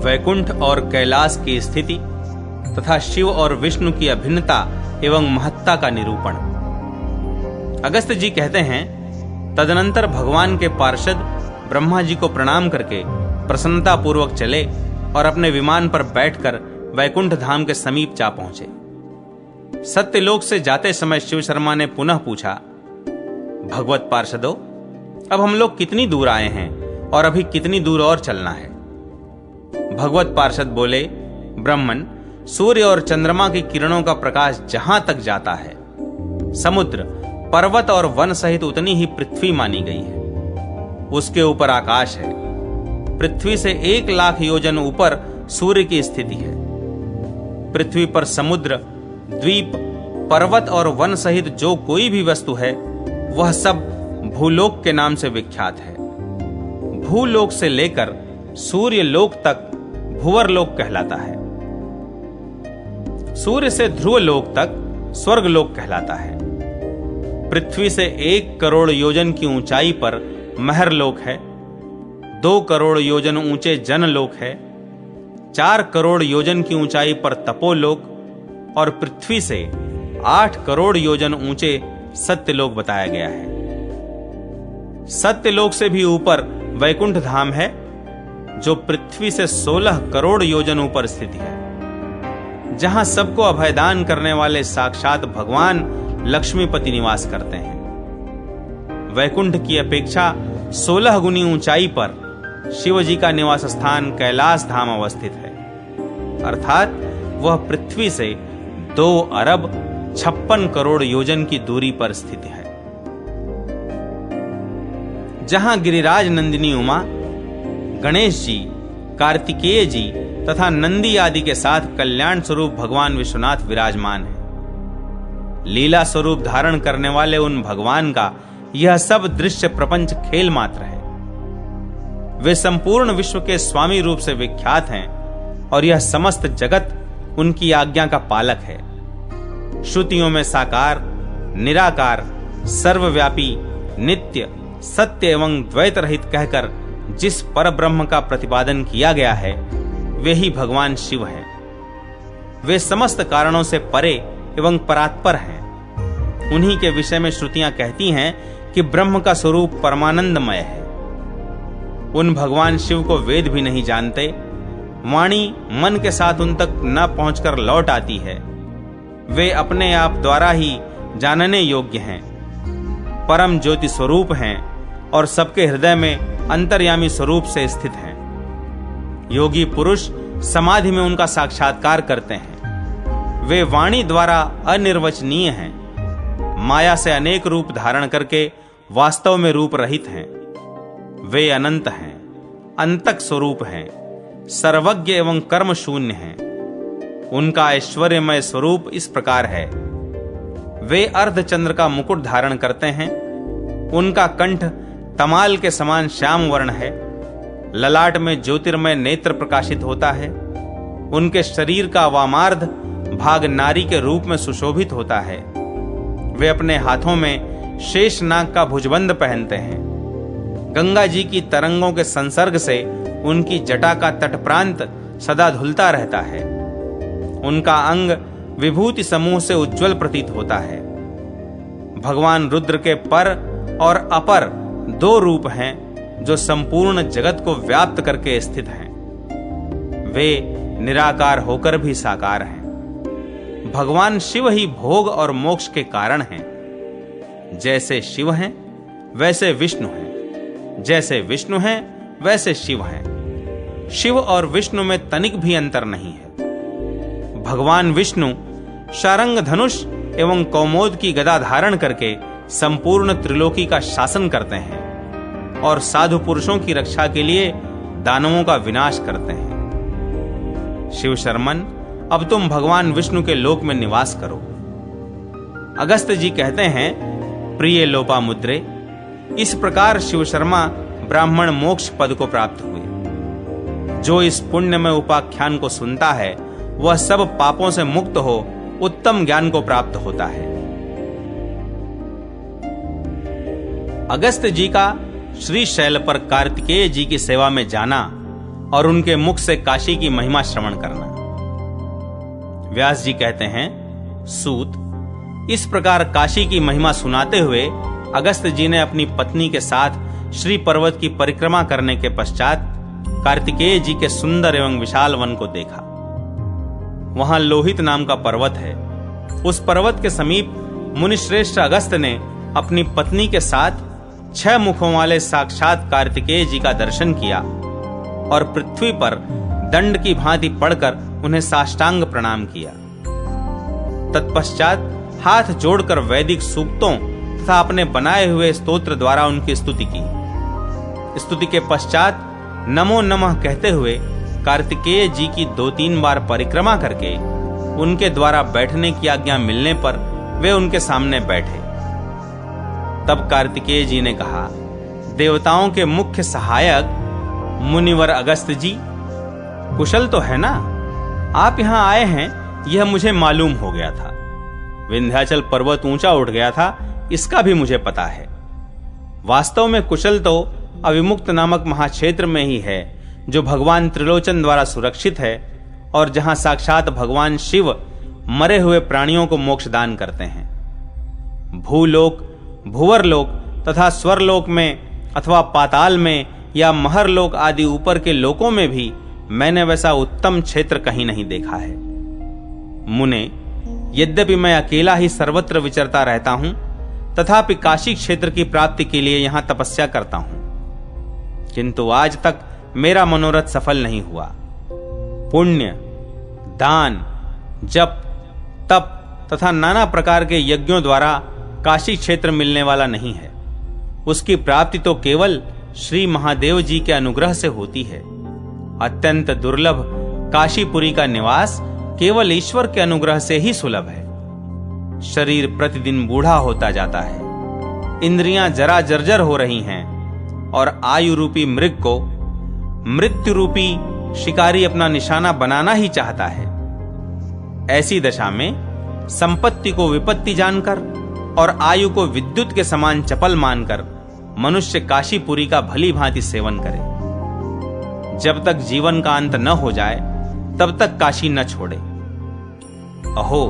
वैकुंठ और कैलाश की स्थिति तथा शिव और विष्णु की अभिन्नता एवं महत्ता का निरूपण। अगस्त्य जी कहते हैं, तदनंतर भगवान के पार्षद ब्रह्मा जी को प्रणाम करके प्रसन्नता पूर्वक चले और अपने विमान पर बैठकर वैकुंठ धाम के समीप जा पहुंचे। सत्यलोक से जाते समय शिव शर्मा ने पुनः पूछा, भगवत पार्षदों, अब हम लोग कितनी दूर आए हैं और अभी कितनी दूर और चलना है? भगवत पार्षद बोले, ब्राह्मण, सूर्य और चंद्रमा की किरणों का प्रकाश जहां तक जाता है, समुद्र, पर्वत और वन सहित उतनी ही पृथ्वी मानी गई है। उसके ऊपर आकाश है। पृथ्वी से 1,00,000 योजन ऊपर सूर्य की स्थिति है। पृथ्वी पर समुद्र, द्वीप, पर्वत और वन सहित जो कोई भी वस्तु है वह सब भूलोक के नाम से विख्यात है। भूलोक से लेकर सूर्य लोक तक भुवरलोक कहलाता है। सूर्य से ध्रुव लोक तक स्वर्गलोक कहलाता है। पृथ्वी से 1 करोड़ योजन की ऊंचाई पर महरलोक है। 2 करोड़ योजन ऊंचे जनलोक है। 4 करोड़ योजन की ऊंचाई पर तपोलोक और पृथ्वी से 8 करोड़ योजन ऊंचे सत्यलोक बताया गया है। सत्यलोक से भी ऊपर वैकुंठ धाम है, जो पृथ्वी से 16 करोड़ योजन ऊपर स्थित है, जहां सबको अभयदान करने वाले साक्षात भगवान लक्ष्मीपति निवास करते हैं। वैकुंठ की अपेक्षा 16 गुनी ऊंचाई पर शिव जी का निवास स्थान कैलाश धाम अवस्थित है, अर्थात वह पृथ्वी से 2,56 करोड़ योजन की दूरी पर स्थित है। जहां गिरिराज नंदिनी उमा, गणेश जी, कार्तिकेय जी तथा नंदी आदि के साथ कल्याण स्वरूप भगवान विश्वनाथ विराजमान है। लीला स्वरूप धारण करने वाले उन भगवान का यह सब दृश्य प्रपंच खेल मात्र है। वे संपूर्ण विश्व के स्वामी रूप से विख्यात हैं और यह समस्त जगत उनकी आज्ञा का पालक है। श्रुतियों में साकार, निराकार, सर्वव्यापी, नित्य, सत्य एवं द्वैत रहित कहकर जिस परब्रह्म का प्रतिपादन किया गया है, वे ही भगवान शिव हैं। वे समस्त कारणों से परे एवं परात्पर हैं। उन्हीं के विषय में श्रुतियां कहती हैं कि ब्रह्म का स्वरूप परमानंदमय है। उन भगवान शिव को वेद भी नहीं जानते। वाणी मन के साथ उन तक न पहुंचकर लौट आती है। वे अपने आप द्वारा ही जानने योग्य हैं, परम ज्योति स्वरूप हैं और सबके हृदय में अंतर्यामी स्वरूप से स्थित हैं। योगी पुरुष समाधि में उनका साक्षात्कार करते हैं। वे वाणी द्वारा अनिर्वचनीय हैं। माया से अनेक रूप धारण करके वास्तव में रूप रहित हैं। वे अनंत हैं, अंतक स्वरूप हैं, सर्वज्ञ एवं कर्म शून्य हैं। उनका ऐश्वर्यमय स्वरूप इस प्रकार है। वे अर्धचंद्र का मुकुट धारण करते हैं। उनका कंठ तमाल के समान श्याम वर्ण है। ललाट में ज्योतिर्मय नेत्र प्रकाशित होता है। उनके शरीर का वामार्ध भाग नारी के रूप में सुशोभित होता है। वे अपने हाथों में शेष नाग का भुजबंद पहनते हैं। गंगा जी की तरंगों के संसर्ग से उनकी जटा का तटप्रांत सदा धुलता रहता है। उनका अंग विभूति समूह से उज्जवल प्रतीत होता है। भगवान रुद्र के पर और अपर 2 रूप हैं जो संपूर्ण जगत को व्याप्त करके स्थित हैं। वे निराकार होकर भी साकार हैं। भगवान शिव ही भोग और मोक्ष के कारण हैं। जैसे शिव हैं वैसे विष्णु हैं, जैसे विष्णु हैं वैसे शिव हैं। शिव और विष्णु में तनिक भी अंतर नहीं है। भगवान विष्णु शारंग धनुष एवं कौमोद की गदा धारण करके संपूर्ण त्रिलोकी का शासन करते हैं और साधु पुरुषों की रक्षा के लिए दानवों का विनाश करते हैं। शिव शर्मन, अब तुम भगवान विष्णु के लोक में निवास करो। अगस्त्य जी कहते हैं, प्रिय लोपामुद्रे, इस प्रकार शिव शर्मा ब्राह्मण मोक्ष पद को प्राप्त हुए। जो इस पुण्य में उपाख्यान को सुनता है वह सब पापों से मुक्त हो उत्तम ज्ञान को प्राप्त होता है। अगस्त्य जी का श्री शैल पर कार्तिकेय जी की सेवा में जाना और उनके मुख से काशी की महिमा श्रवण करना। व्यास जी कहते हैं, सूत, इस प्रकार काशी की महिमा सुनाते हुए अगस्त्य जी ने अपनी पत्नी के साथ श्री पर्वत की परिक्रमा करने के पश्चात कार्तिकेय जी के सुंदर एवं विशाल वन को देखा। वहां लोहित नाम का पर्वत है। उस पर्वत के समीप मुनिश्रेष्ठ अगस्त्य ने अपनी पत्नी के साथ 6 मुखों वाले साक्षात कार्तिकेय जी का दर्शन किया और पृथ्वी पर दंड की भांति पड़कर उन्हें साष्टांग प्रणाम किया। तत्पश्चात हाथ जोड़कर वैदिक सूक्तों तथा अपने बनाए हुए स्तोत्र द्वारा उनकी स्तुति की। स्तुति के पश्चात नमो नमः कहते हुए कार्तिकेय जी की 2-3 बार परिक्रमा करके उनके द्वारा बैठने की आज्ञा मिलने पर वे उनके सामने बैठे। तब कार्तिकेय जी ने कहा, देवताओं के मुख्य सहायक मुनिवर अगस्त्य जी, कुशल तो है ना? आप यहां आए हैं यह मुझे मालूम हो गया था। विंध्याचल पर्वत ऊंचा उठ गया था, इसका भी मुझे पता है। वास्तव में कुशल तो अविमुक्त नामक महाक्षेत्र में ही है, जो भगवान त्रिलोचन द्वारा सुरक्षित है और जहां साक्षात भगवान शिव मरे हुए प्राणियों को मोक्ष दान करते हैं। भूलोक, भुवरलोक तथा स्वरलोक में अथवा पाताल में या महरलोक आदि ऊपर के लोकों में भी मैंने वैसा उत्तम क्षेत्र कहीं नहीं देखा है। मुने, यद्यपि मैं अकेला ही सर्वत्र विचरता रहता हूं, तथापि काशी क्षेत्र की प्राप्ति के लिए यहां तपस्या करता हूं, किंतु आज तक मेरा मनोरथ सफल नहीं हुआ। पुण्य, दान, जप, तप तथा नाना प्रकार के यज्ञों द्वारा काशी क्षेत्र मिलने वाला नहीं है। उसकी प्राप्ति तो केवल श्री महादेव जी के अनुग्रह से होती है। अत्यंत दुर्लभ काशीपुरी का निवास केवल ईश्वर के अनुग्रह से ही सुलभ है। शरीर प्रतिदिन बूढ़ा होता जाता है, इंद्रियां जरा जर्जर हो रही हैं और आयु रूपी मृग को मृत्यु रूपी शिकारी अपना निशाना बनाना ही चाहता है। ऐसी दशा में संपत्ति को विपत्ति जानकर और आयु को विद्युत के समान चपल मानकर मनुष्य काशीपुरी का भली भांति सेवन करे। जब तक जीवन का अंत न हो जाए तब तक काशी न छोड़े। अहो,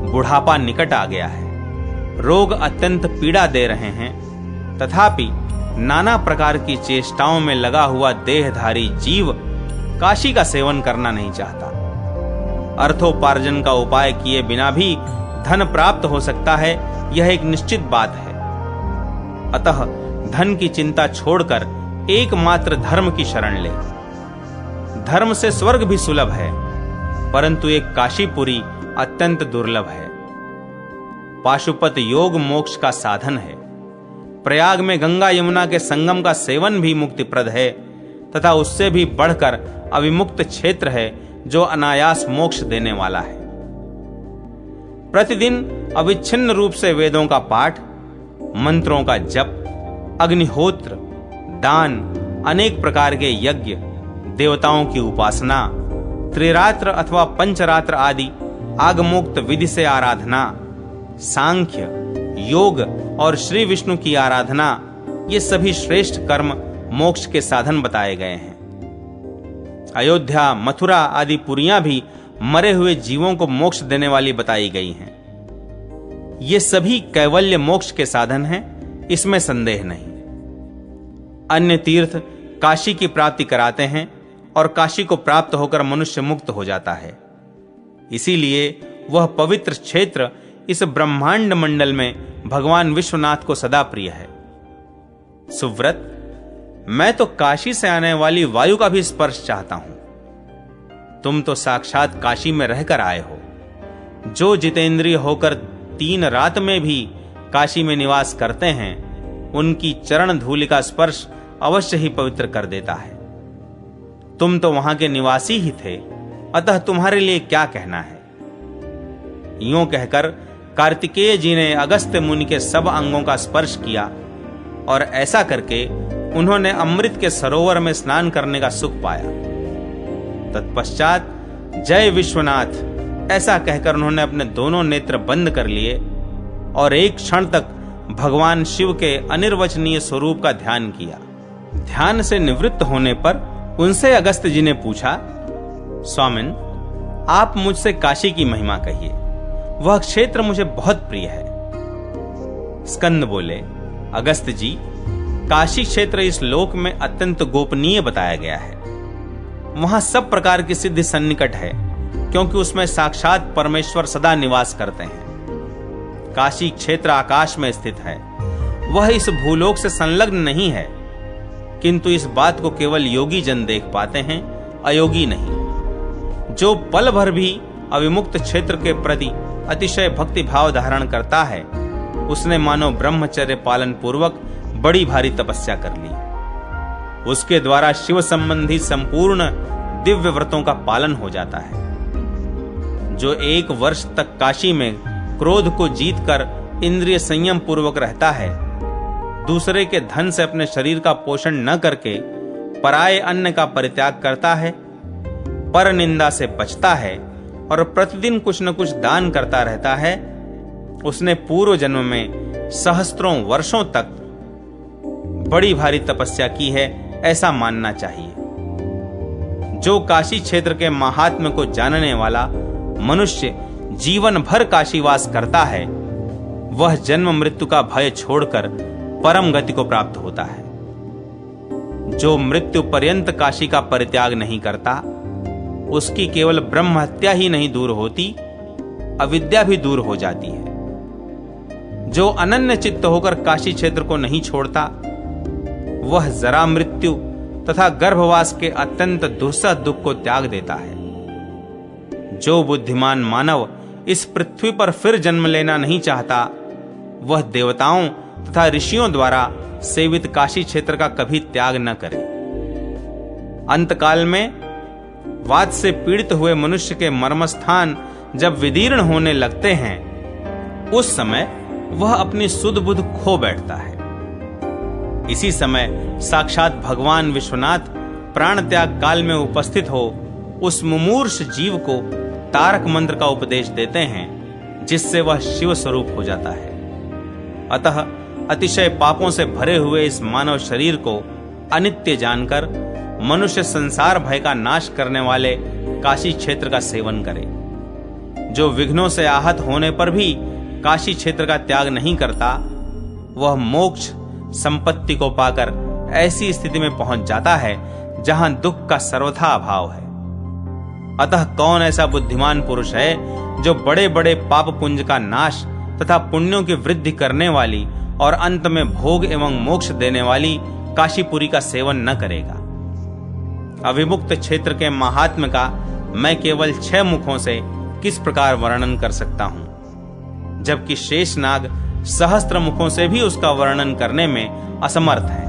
बुढ़ापा निकट आ गया है, रोग अत्यंत पीड़ा दे रहे हैं, तथापि नाना प्रकार की चेष्टाओं में लगा हुआ देहधारी जीव काशी का सेवन करना नहीं चाहता। अर्थोपार्जन का उपाय किए बिना भी धन प्राप्त हो सकता है, यह एक निश्चित बात है। अतः धन की चिंता छोड़कर एकमात्र धर्म की शरण ले। धर्म से स्वर्ग भी सुलभ है, परंतु एक काशीपुरी अत्यंत दुर्लभ है। पाशुपत योग मोक्ष का साधन है। प्रयाग में गंगा यमुना के संगम का सेवन भी मुक्तिप्रद है, तथा उससे भी बढ़कर अविमुक्त क्षेत्र है जो अनायास मोक्ष देने वाला है। प्रतिदिन अविच्छिन्न रूप से वेदों का पाठ, मंत्रों का जप, अग्निहोत्र, दान, अनेक प्रकार के यज्ञ, देवताओं की उपासना, त्रिरात्र अथवा पंचरात्र आदि आगमोक्त विधि से आराधना, सांख्य, योग और श्री विष्णु की आराधना, ये सभी श्रेष्ठ कर्म मोक्ष के साधन बताए गए हैं। अयोध्या, मथुरा आदि पुरियां भी मरे हुए जीवों को मोक्ष देने वाली बताई गई हैं। ये सभी कैवल्य मोक्ष के साधन हैं, इसमें संदेह नहीं। अन्य तीर्थ काशी की प्राप्ति कराते हैं और काशी को प्राप्त होकर मनुष्य मुक्त हो जाता है। इसीलिए वह पवित्र क्षेत्र इस ब्रह्मांड मंडल में भगवान विश्वनाथ को सदा प्रिय है। सुव्रत, मैं तो काशी से आने वाली वायु का भी स्पर्श चाहता हूं। तुम तो साक्षात काशी में रहकर आए हो। जो जितेंद्रिय होकर 3 रात में भी काशी में निवास करते हैं, उनकी चरण धूलि का स्पर्श अवश्य ही पवित्र कर देता है। तुम तो वहां के निवासी ही थे, अतः तुम्हारे लिए क्या कहना है। यूं कहकर कार्तिकेय जी ने अगस्त्य मुनि के सब अंगों का स्पर्श किया और ऐसा करके उन्होंने अमृत के सरोवर में स्नान करने का सुख पाया। तत्पश्चात जय विश्वनाथ ऐसा कहकर उन्होंने अपने दोनों नेत्र बंद कर लिए और एक क्षण तक भगवान शिव के अनिर्वचनीय स्वरूप का ध्यान किया। ध्यान से निवृत्त होने पर उनसे अगस्त्य जी ने पूछा, स्वामिन, आप मुझसे काशी की महिमा कहिए, वह क्षेत्र मुझे बहुत प्रिय है। स्कंद बोले, अगस्त्य जी, काशी क्षेत्र इस लोक में अत्यंत गोपनीय बताया गया है। वहां सब प्रकार की सिद्धि सन्निकट है, क्योंकि उसमें साक्षात परमेश्वर सदा निवास करते हैं। काशी क्षेत्र आकाश में स्थित है, वह इस भूलोक से संलग्न नहीं है, किंतु इस बात को केवल योगी जन देख पाते हैं, अयोगी नहीं। जो पल भर भी अविमुक्त क्षेत्र के प्रति अतिशय भक्ति भाव धारण करता है, उसने मानो ब्रह्मचर्य पालन पूर्वक बड़ी भारी तपस्या कर ली। उसके द्वारा शिव संबंधी संपूर्ण दिव्य व्रतों का पालन हो जाता है। जो 1 वर्ष तक काशी में क्रोध को जीतकर इंद्रिय संयम पूर्वक रहता है, दूसरे के धन से अपने शरीर का पोषण न करके पराये अन्न का परित्याग करता है, पर निंदा से बचता है और प्रतिदिन कुछ न कुछ दान करता रहता है, उसने पूर्व जन्म में सहस्त्रों वर्षों तक बड़ी भारी तपस्या की है, ऐसा मानना चाहिए। जो काशी क्षेत्र के महात्म्य को जानने वाला मनुष्य जीवन भर काशीवास करता है, वह जन्म मृत्यु का भय छोड़कर परम गति को प्राप्त होता है। जो मृत्यु पर्यंत काशी का परित्याग नहीं करता, उसकी केवल ब्रह्म हत्या ही नहीं दूर होती, अविद्या भी दूर हो जाती है। जो अनन्य चित्त होकर काशी क्षेत्र को नहीं छोड़ता, वह जरा मृत्यु तथा गर्भवास के अत्यंत दुस्सह दुख को त्याग देता है। जो बुद्धिमान मानव इस पृथ्वी पर फिर जन्म लेना नहीं चाहता, वह देवताओं तथा ऋषियों द्वारा सेवित काशी क्षेत्र का कभी त्याग न करे। अंतकाल में वात से पीड़ित हुए मनुष्य के मर्मस्थान जब विदीर्ण होने लगते हैं, उस समय वह अपनी सुध बुध खो बैठता है। इसी समय साक्षात भगवान विश्वनाथ प्राण त्याग काल में उपस्थित हो उस मुमूर्ष जीव को तारक मंत्र का उपदेश देते हैं, जिससे वह शिव स्वरूप हो जाता है। अतः अतिशय पापों से भरे हुए इस मानव शरीर को अनित्य जानकर मनुष्य संसार भय का नाश करने वाले काशी क्षेत्र का सेवन करे। जो विघ्नों से आहत होने पर भी काशी क्षेत्र का त्याग नहीं करता, वह मोक्ष संपत्ति को पाकर ऐसी स्थिति में पहुंच जाता है जहां दुख का सर्वथा अभाव है। अतः कौन ऐसा बुद्धिमान पुरुष है जो बड़े बड़े पाप पुंज का नाश तथा पुण्यों की वृद्धि करने वाली और अंत में भोग एवं मोक्ष देने वाली काशीपुरी का सेवन न करेगा। अविमुक्त क्षेत्र के महात्म्य का मैं केवल 6 मुखों से किस प्रकार वर्णन कर सकता हूं, जबकि शेषनाग सहस्त्र मुखों से भी उसका वर्णन करने में असमर्थ है।